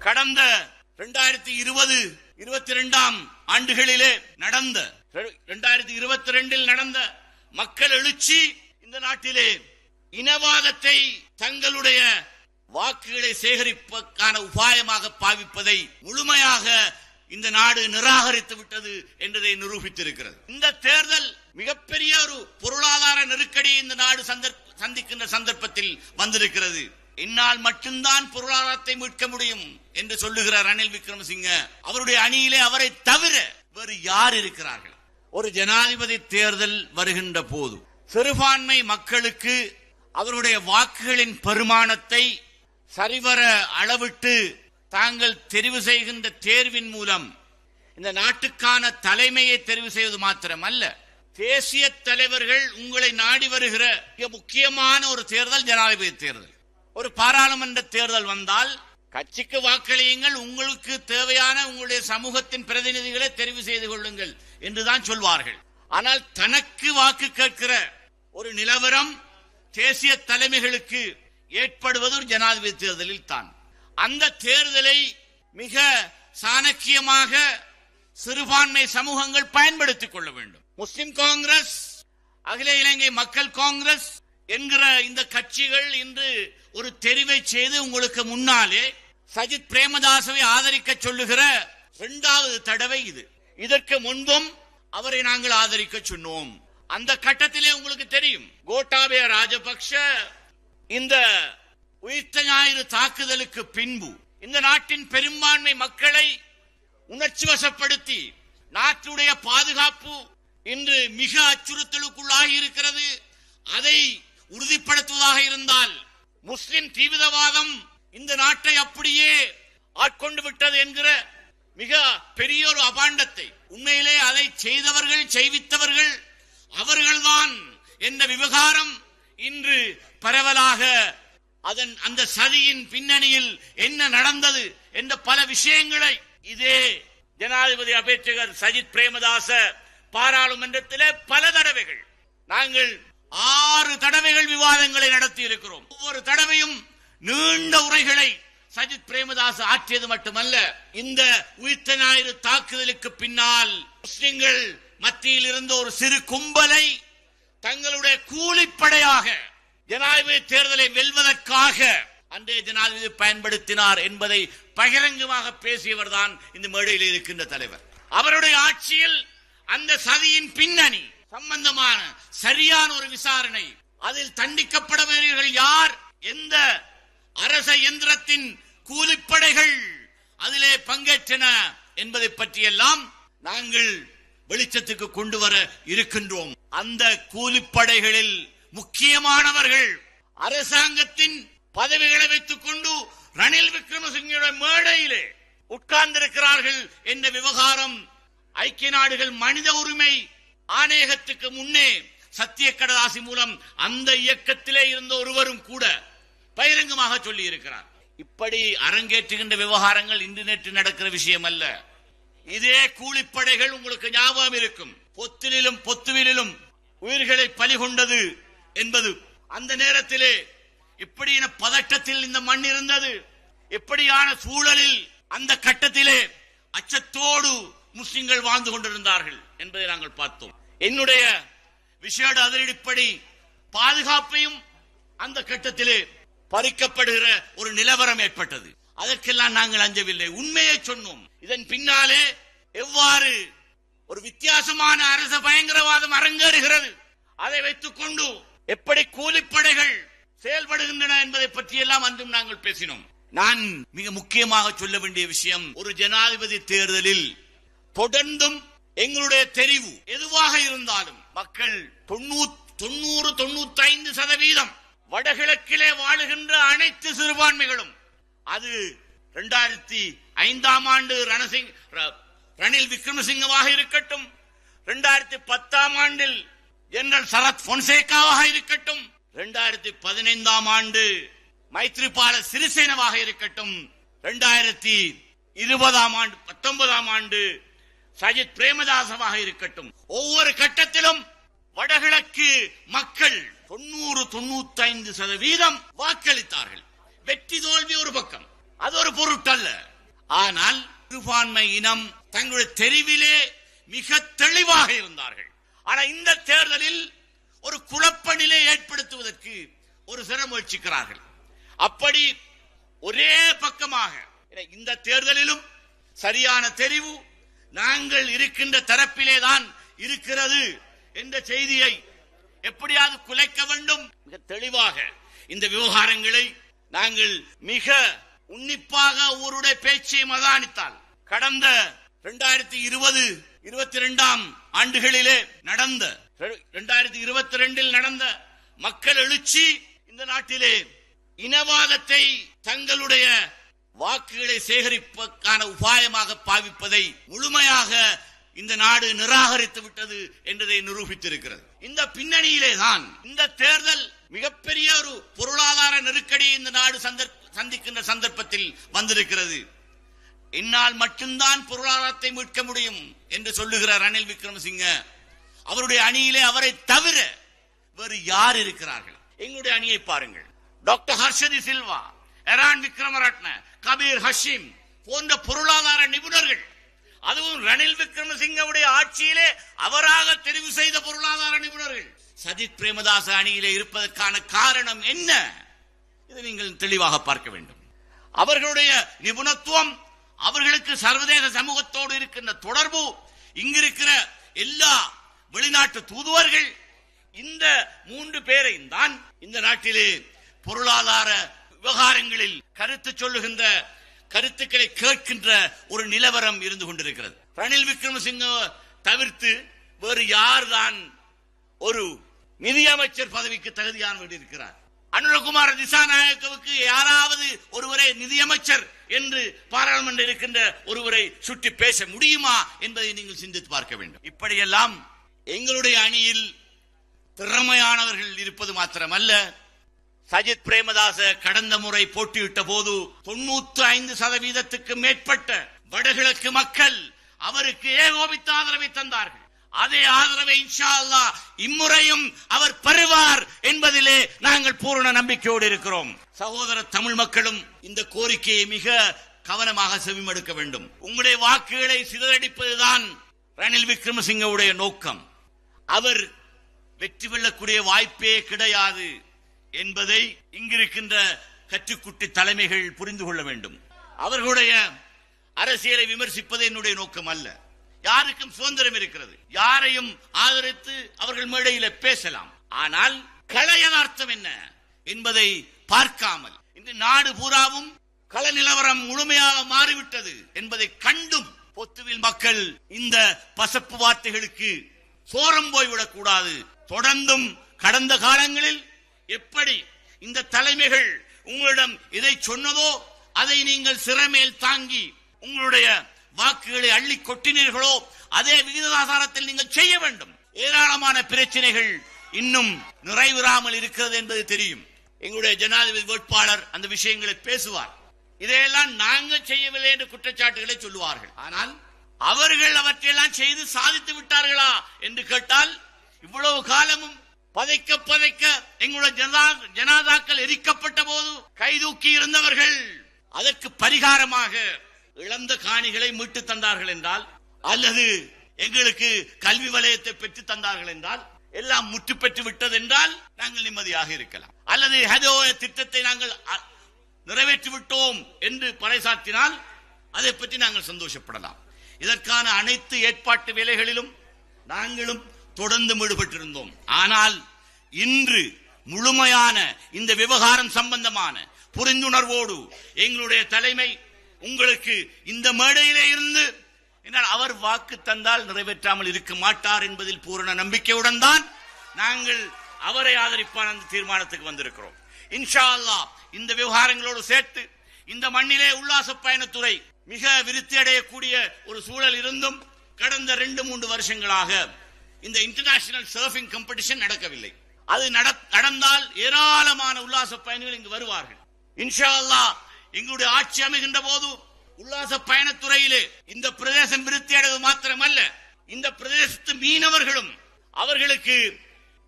கடந்த 2020, 22 ஆண்டுகளிலே நடந்த 2022 நடந்த மக்கள் எழுச்சி இந்த நாட்டிலே இனவாதத்தை தங்களுடைய வாக்குகளை சேகரிப்பதற்கான உபாயமாக பாவிப்பதை முழுமையாக இந்த நாடு நிராகரித்து விட்டது என்பதை நிரூபித்திருக்கிறது. இந்த தேர்தல் மிகப்பெரிய ஒரு பொருளாதார நெருக்கடி இந்த நாடு சந்திக்கின்ற சந்தர்ப்பத்தில் வந்திருக்கிறது. என்னால் மட்டும்தான் பொருளாதாரத்தை மீட்க முடியும் என்று சொல்லுகிறார் ரணில் விக்ரமசிங்க. அவருடைய அணியிலே அவரை தவிர வேறு யார் இருக்கிறார்கள்? ஒரு ஜனாதிபதி தேர்தல் வருகின்ற போது சிறுபான்மை மக்களுக்கு அவருடைய வாக்குகளின் பெருமானத்தை சரிவர அளவிட்டு தாங்கள் தெரிவு செய்கின்ற தேர்வின் மூலம் இந்த நாட்டுக்கான தலைமையை தெரிவு செய்வது மாத்திரமல்ல, தேசிய தலைவர்கள் உங்களை நாடி வருகிற மிக முக்கியமான ஒரு தேர்தல் ஜனாதிபதி தேர்தல். ஒரு பாராளுமன்ற தேர்தல் வந்தால் கட்சிக்கு வாக்களியுங்கள், உங்களுக்கு தேவையான உங்களுடைய சமூகத்தின் பிரதிநிதிகளை தெரிவு செய்து கொள்ளுங்கள் என்றுதான் சொல்வார்கள். ஆனால் தனக்கு வாக்கு கேட்கிற ஒரு நிலவரம் தேசிய தலைமைகளுக்கு ஏற்படுவது ஒரு ஜனாதிபதி தேர்தலில் தான். அந்த தேர்தலை மிக சாணக்கியமாக சிறுபான்மை சமூகங்கள் பயன்படுத்திக் கொள்ள வேண்டும். முஸ்லிம் காங்கிரஸ், அகில இலங்கை மக்கள் காங்கிரஸ் என்கிற இந்த கட்சிகள் இன்று ஒரு தெரிவை செய்து உங்களுக்கு முன்னாலே சஜித் பிரேமதாசவை ஆதரிக்க சொல்லுகிற 2வது தடவை இது. இதற்கு முன்பும் அவரை நாங்கள் ஆதரிக்க சொன்னோம். அந்த கட்டத்திலே உங்களுக்கு தெரியும், கோட்டாபய ராஜபக்ஷ இந்த உயிர்த்த ஞாயிறு தாக்குதலுக்கு பின்பு இந்த நாட்டின் பெரும்பான்மை மக்களை உணர்ச்சி வசப்படுத்தி நாட்டுடைய பாதுகாப்பு இன்று மிக அச்சுறுத்தலுக்குள்ளாகி இருக்கிறது. அதை உறுதிப்படுத்துவதாக இருந்தால் முஸ்லிம் தீவிரவாதம் இந்த நாட்டை அப்படியே ஆட்கொண்டு விட்டது என்கிற மிக பெரிய ஒரு அபாண்டத்தை, உண்மையிலே அதை செய்தவர்கள் செய்வித்தவர்கள் அவர்கள்தான் என்ற விவகாரம் இன்று பரவலாக அந்த சதியின் பின்னணியில் என்ன நடந்தது என்ற பல விஷயங்களை இதே ஜனாதிபதி அபேட்சகர் சஜித் பிரேமதாச பாராளுமன்றத்திலே பல தடவைகள், நாங்கள் 6 தடவைகள் விவாதங்களை நடத்தி இருக்கிறோம். ஒவ்வொரு தடவையும் நீண்ட உரைகளை சஜித் பிரேமதாச ஆற்றியது மட்டுமல்ல, இந்த உயிர்த்த ஞாயிறு தாக்குதலுக்கு பின்னால் முஸ்லிம்கள் மத்தியில் இருந்த ஒரு சிறு கும்பலை தங்களுடைய கூலிப்படையாக ஜனாதிபதி தேர்தலை வெல்வதற்காக அன்றைய ஜனாதிபதி பயன்படுத்தினார் என்பதை பகிரங்கமாக பேசியவர் தான் இந்த மேடையில் இருக்கின்ற தலைவர். அவருடைய ஆட்சியில் அந்த சதியின் பின்னணி சம்பந்தமான சரியான ஒரு விசாரணை, அதில் தண்டிக்கப்படவர்கள் யார், எந்த அரச இயந்திரத்தின் கூலிப்படைகள் அதிலே பங்கேற்றன என்பதை பற்றியெல்லாம் நாங்கள் வெளிச்சத்துக்கு கொண்டு வர இருக்கின்றோம். அந்த கூலிப்படைகளில் முக்கியமானவர்கள் அரசாங்கத்தின் பதவிகளை வைத்துக் கொண்டு ரணில் விக்ரமசிங்கோட மேடையிலே உட்கார்ந்திருக்கிறார்கள் என்ற விவகாரம் ஐக்கிய நாடுகள் மனித உரிமை ஆணையகத்துக்கு முன்னே சத்திய கடதாசி மூலம் அந்த இயக்கத்திலே இருந்த ஒருவரும் கூட பகிரங்கமாக சொல்லி இருக்கிறார். இப்படி அரங்கேற்றுகின்ற விவகாரங்கள் இன்று நேற்று நடக்கிற விஷயம் அல்ல. இதே கூலிப்படைகள் உங்களுக்கு ஞாபகம் இருக்கும், பொத்திலும் பொத்துவிலும் உயிர்களை பலிகொண்டது என்பது. அந்த நேரத்திலே எப்படியான பதட்டத்தில் இந்த மண் இருந்தது, எப்படியான சூழலில் அந்த கட்டத்திலே அச்சத்தோடு முஸ்லிம்கள் வாழ்ந்து கொண்டிருந்தார்கள் என்பதை நாங்கள் பார்த்தோம். என்னுடைய விசேட அதிரடிப்படி பாதுகாப்பையும் அந்த கட்டத்திலே பறிக்கப்படுகிற ஒரு நிலவரம் ஏற்பட்டது. அதற்கெல்லாம் நாங்கள் அஞ்சவில்லை, உண்மையை சொன்னோம். இதன் பின்னாலே எவ்வாறு ஒரு வித்தியாசமான அரச பயங்கரவாதம் அரங்கேறுகிறது, அதை வைத்துக் கொண்டு எப்படி கூலிப்படைகள் செயல்படுகின்றன என்பதை பற்றியெல்லாம் அன்றும் நாங்கள் பேசினோம். நான் மிக முக்கியமாக சொல்ல வேண்டிய விஷயம், ஒரு ஜனாதிபதி தேர்தலில் தொடர்ந்தும் எங்களுடைய தெரிவு எதுவாக இருந்தாலும் மக்கள் 90-95% வடகிழக்கிலே வாழுகின்ற அனைத்து சிறுபான்மைகளும், அது 2005ஆம் ஆண்டு ரணில் விக்ரமசிங்கவாக இருக்கட்டும், 2010ஆம் ஆண்டில் ஜெனரல் சரத் பொன்சேகாவாக இருக்கட்டும், 2015ஆம் ஆண்டு மைத்ரிபால சிறிசேனவாக இருக்கட்டும், 2020ஆம் ஆண்டு 19ஆம் ஆண்டு சஜித் பிரேமதாசவாக இருக்கட்டும், ஒவ்வொரு கட்டத்திலும் வடகிழக்கு மக்கள் 90-95% வாக்களித்தார்கள். வெற்றி தோல்வி ஒரு பக்கம், அது ஒரு பொருட்டல்ல. ஆனால் சிறுபான்மை இனம் தங்களுடைய தெரிவிலே மிக தெளிவாக இருந்தார்கள். ஆனால் இந்த தேர்தலில் ஒரு குழப்ப நிலை ஏற்படுத்துவதற்கு ஒரு சிறு முயற்சிக்கிறார்கள். அப்படி ஒரே பக்கமாக இந்த தேர்தலிலும் சரியான தெரிவு நாங்கள் இருக்கின்ற தரப்பிலேதான் இருக்கிறது என்ற செய்தியை எப்படியாவது குலைக்க வேண்டும். மிக தெளிவாக இந்த விவகாரங்களை நாங்கள் மிக உன்னிப்பாக ஒருடைய பேச்சை மதானித்தால் கடந்த 2020-22 ஆண்டுகளிலே நடந்த 2022 நடந்த மக்கள் எழுச்சி இந்த நாட்டிலே இனவாதத்தை தங்களுடைய வாக்குகளை சேகரிப்பதற்கான உபாயமாக பாவிப்பதை முழுமையாக இந்த நாடு நிராகரித்து விட்டது என்பதை நிரூபித்திருக்கிறது. இந்த பின்னணியிலே தான் இந்த தேர்தல் மிகப்பெரிய ஒரு பொருளாதார நெருக்கடியை இந்த நாடு சந்திக்கின்ற சந்தர்ப்பத்தில் வந்திருக்கிறது. என்னால் மட்டும்தான் பொருளாதாரத்தை மீட்க முடியும் என்று சொல்லுகிறார் ரணில் விக்ரமசிங்க. அவருடைய அணியிலே அவரை தவிர வேறு யார் இருக்கிறார்கள்? எங்களுடைய அணியை பாருங்கள். டாக்டர் ஹர்ஷதி சில்வா, எரான் விக்ரமரட்ன, கபீர் ஹஷீம் போன்ற பொருளாதார நிபுணர்கள், அதுவும் ரணில் விக்ரமசிங்கவுடைய ஆட்சியிலே அவராக தெரிவு செய்த பொருளாதார நிபுணர்கள் சஜித் பிரேமதாச அணியிலே இருப்பதற்கான காரணம் என்ன? இதை நீங்கள் தெளிவாக பார்க்க வேண்டும். அவர்களுடைய நிபுணத்துவம், அவர்களுக்கு சர்வதேச சமூகத்தோடு இருக்கின்ற தொடர்பு, இங்கிருக்கிற எல்லா வெளிநாட்டு தூதுவர்கள், இந்த 3 பேரையும் தான் இந்த நாட்டிலே பொருளாதார விவகாரங்களில் கருத்து சொல்லுகின்ற, கருத்துக்களை கேட்கின்ற ஒரு நிலவரம் இருந்து கொண்டிருக்கிறது. ரணில் விக்ரமசிங்க தவிர்த்து வேறு யார் தான் ஒரு நிதியமைச்சர் பதவிக்கு தகுதியானவர் இருக்கிறார்? அனுரகுமார திசாநாயக்கவுக்கு யாராவது ஒருவரை நிதியமைச்சர் என்று பாராளுமன்றம் இருக்கின்ற ஒருவரை சுட்டி பேச முடியுமா என்பதை நீங்கள் சிந்தித்து பார்க்க வேண்டும். இப்படியெல்லாம் எங்களுடைய அணியில் திறமையானவர்கள் இருப்பது மாத்திரமல்ல, சஜித் பிரேமதாச கடந்த முறை போட்டியிட்ட போது 95% மேற்பட்ட வடகிழக்கு மக்கள் அவருக்கு ஏகோபித்த ஆதரவை தந்தார்கள். அதே ஆதரவை இன்ஷா அல்லாஹ் இம்முறையும் அவர் பெறுவார் என்பதிலே நாங்கள் பூரண நம்பிக்கையோடு இருக்கிறோம். சகோதர தமிழ் மக்களும் இந்த கோரிக்கையை மிக கவனமாக செவிமடுக்க வேண்டும். உங்களுடைய வாக்குகளை சிதறடிப்பதுதான் ரணில் விக்ரமசிங்கவுடைய நோக்கம். அவர் வெற்றி பெறக்கூடிய வாய்ப்பே கிடையாது என்பதை இங்கிருக்கின்ற கற்றுக்குட்டி தலைமைகள் புரிந்து கொள்ள வேண்டும். அவர்களுடைய அரசியலை விமர்சிப்பது என்னுடைய நோக்கம் அல்ல. யாருக்கும் சுதந்திரம் இருக்கிறது, யாரையும் ஆதரித்து அவர்கள் மேடையில பேசலாம். ஆனால் கள யதார்த்தம் என்ன என்பதை பார்க்காமல் இந்த நாடு பூராவும் கள நிலவரம் முழுமையாக மாறிவிட்டது என்பதை கண்டும் பொத்துவில் மக்கள் இந்த பசப்பு வார்த்தைகளுக்கு சோரம் போய்விடக் கூடாது. தொடர்ந்தும் கடந்த காலங்களில் எப்படி இந்த தலைமைகள் உங்களிடம் இதை சொன்னதோ அதை நீங்கள் சிறமேல் தாங்கி உங்களுடைய வாக்குகளை அள்ளி கொட்டினீர்களோ அதே விகிதாசாரத்தில் நீங்கள் செய்ய வேண்டும். ஏராளமான பிரச்சனைகள் இன்னும் நிறைவேறாமல் இருக்கிறது என்பது தெரியும். எங்களுடைய ஜனாதிபதி வேட்பாளர் அந்த விஷயங்களை பேசுவார். இதையெல்லாம் நாங்கள் செய்யவில்லை என்று குற்றச்சாட்டுகளை சொல்லுவார்கள். ஆனால் அவர்கள் அவற்றையெல்லாம் செய்து சாதித்து விட்டார்களா என்று கேட்டால், இவ்வளவு காலமும் பதைக்க பதைக்க எங்களுடைய ஜனாதாக்கள் எரிக்கப்பட்ட போது கைதூக்கி இருந்தவர்கள் அதற்கு பரிகாரமாக இழந்த காணிகளை மீட்டு தந்தார்கள் என்றால், அல்லது எங்களுக்கு கல்வி வலயத்தை பெற்று தந்தார்கள் என்றால், எல்லாம் முற்று பெற்று விட்டது என்றால் நாங்கள் நிம்மதியாக இருக்கலாம். அல்லது ஹதோ திட்டத்தை நாங்கள் நிறைவேற்றி விட்டோம் என்று பறைசாற்றினால் அதை பற்றி நாங்கள் சந்தோஷப்படலாம். இதற்கான அனைத்து ஏற்பாட்டு வேலைகளிலும் நாங்களும் தொடர்ந்து ஈடுபட்டிருந்தோம். ஆனால் இன்று முழுமையான இந்த விவகாரம் சம்பந்தமான புரிந்துணர்வோடு எங்களுடைய தலைமை உங்களுக்கு இந்த மேடையிலே இருந்து அவர் வாக்கு தந்தால் நிறைவேற்றாமல் இருக்க மாட்டார் என்பதில் பூரண நம்பிக்கையுடன் தான் நாங்கள் அவரை ஆதரிப்பான அந்த தீர்மானத்துக்கு வந்திருக்கிறோம். இன்ஷா அல்லாஹ் இந்த விவகாரங்களோடு சேர்த்து இந்த மண்ணிலே உல்லாச பயணத்துறை மிக விருத்தி அடையக்கூடிய ஒரு சூழல் இருந்தும் கடந்த 2-3 வருஷங்களாக இந்த இன்டர்நேஷனல் சர்ஃபிங் காம்படிஷன் நடக்கவில்லை. அது நடந்தால் ஏராளமான உல்லாச பயணிகள் இங்கு வருவார்கள். இன்ஷா அல்லாஹ் எங்களுடைய ஆட்சி அமைகின்ற போது உல்லாச பயணத்துறையிலே இந்த பிரதேசம் விருத்தி அடைவது மாத்திரமல்ல, இந்த பிரதேசத்து மீனவர்களும் அவர்களுக்கு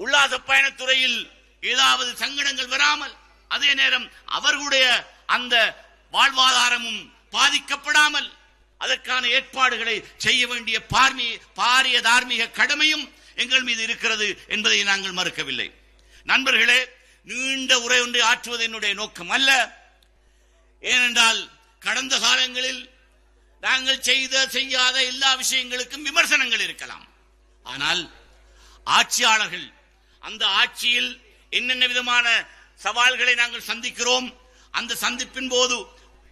உல்லாச பயணத்துறையில் ஏதாவது சங்கடங்கள் வராமல், அதே நேரம் அவர்களுடைய அந்த வாழ்வாதாரமும் பாதிக்கப்படாமல் அதற்கான ஏற்பாடுகளை செய்ய வேண்டிய பாரிய தார்மீக கடமையும் எங்கள் மீது இருக்கிறது என்பதை நாங்கள் மறுக்கவில்லை. நண்பர்களே, நீண்ட உரை ஒன்றை ஆற்றுவது என்னுடைய நோக்கம் அல்ல. ஏனென்றால் கடந்த காலங்களில் நாங்கள் செய்யாத எல்லா விஷயங்களுக்கும் விமர்சனங்கள் இருக்கலாம். ஆனால் ஆட்சியாளர்கள் அந்த ஆட்சியில் என்னென்ன விதமான சவால்களை நாங்கள் சந்திக்கிறோம், அந்த சந்திப்பின் போது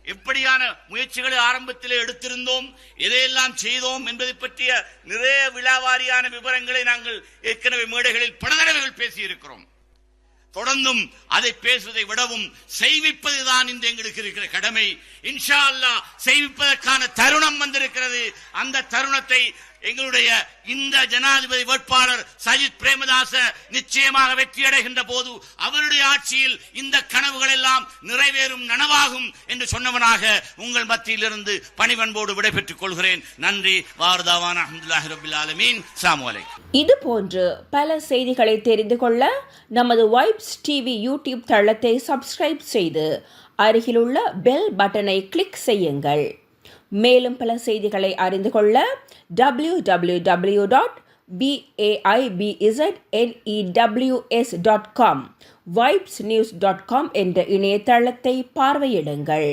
எப்படியான முயற்சிகளை ஆரம்பத்திலே எடுத்திருந்தோம், எதையெல்லாம் செய்தோம் என்பதை பற்றிய நிறைய விழாவாரியான விவரங்களை நாங்கள் ஏற்கனவே மேடைகளில் பல தடவைகள் பேசியிருக்கிறோம். தொடர்ந்தும் அதை பேசுவதை விடவும் செய்விப்பதுதான் இந்த எங்களுக்கு இருக்கிற கடமை. இன்ஷா அல்லாஹ் செய்விப்பதற்கான தருணம் வந்திருக்கிறது. அந்த தருணத்தை எங்களுடைய இந்த ஜனாதிபதி வேட்பாளர் சஜித் பிரேமதாச நிச்சயமாக வெற்றியடைகின்ற போது அவருடைய ஆட்சியில் இந்த கனவுகள் எல்லாம் நிறைவேறும், நனவாகும் என்று சொன்னவனாக உங்கள் மத்தியிலிருந்து பணிவன்போடு விடைபெற்றுக் கொள்கிறேன். நன்றி. வார்தாவான அல்ஹம்துலில்லாஹி ரப்பில் ஆலமீன். அஸ்ஸலாமு அலைக்கும். இது போன்று பல செய்திகளை தெரிந்து கொள்ள நமது வைப்ஸ் டிவி யூடியூப் தளத்தை சப்ஸ்கிரைப் செய்து அருகிலுள்ள பெல் பட்டனை கிளிக் செய்யுங்கள். மேலும் பல செய்திகளை அறிந்து கொள்ள www.baibznews.com, vibesnews.com என்ற இணையதளத்தை பார்வையிடுங்கள்.